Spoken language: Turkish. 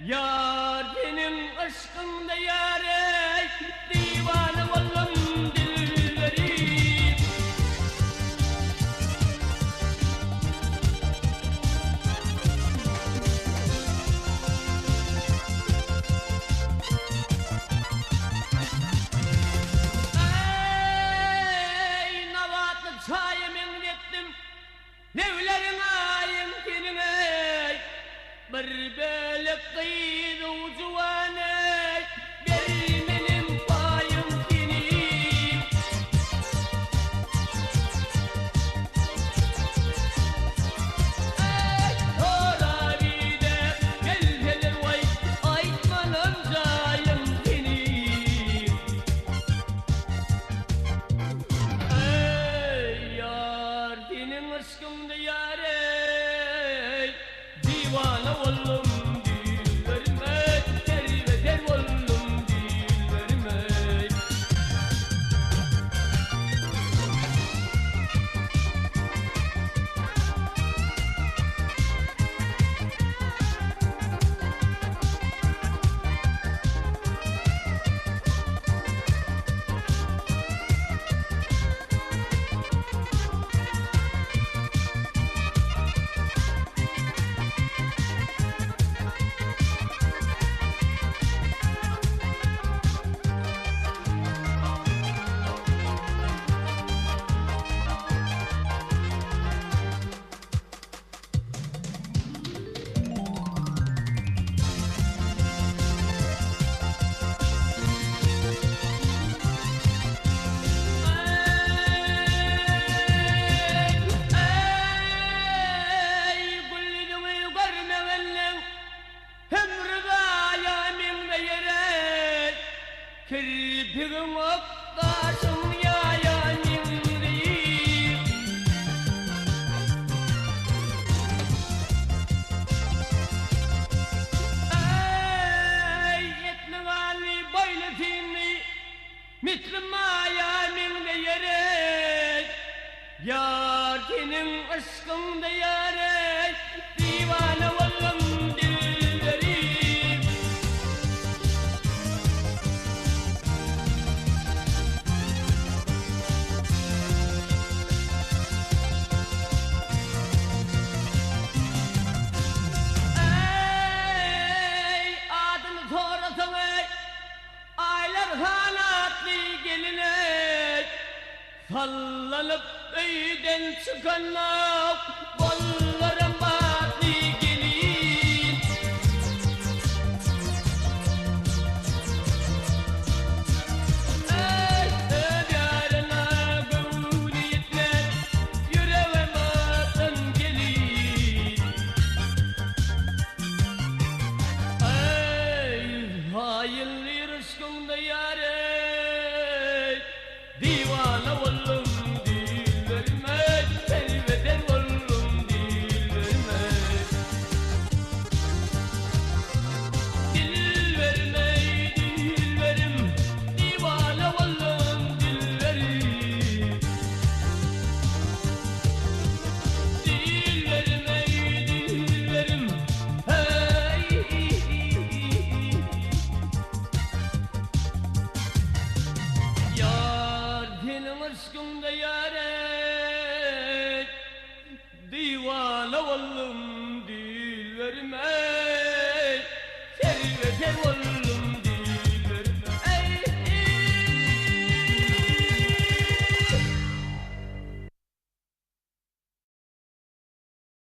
Yar senin aşkında yâre divane oldum dillerim. Ey navatlı çayımın ettim nevlerin ayın kendine. Bir bölük kıydı ucuvane benim payım kinim. Ey torabide gelgelir vay aytmanın cayım kinim. Ey yar senin aşkımda yâre divane oldum dillerime, derbeder oldum dillerime. Kirpigim okkaşım yayanim değil. Ey etme gali boyletini mitlim ayamin de yere. Yar senin aşkında yare divane oldum dillerim. Aylar hanatlı geline sallanıp öyden çıkanlar bollarım batlı gelin. Ey ödyarına gavuli yetmez yüreğe batın gelin. Ey hayırlı rızkında yâre divane oldum dillerime, derbeder oldum dillerime. Dillerime, dillerim divane oldum dillerim. Dillerime, dillerim hey. Yar senin aşkında yâre divane oldum dillerime, derbeder oldum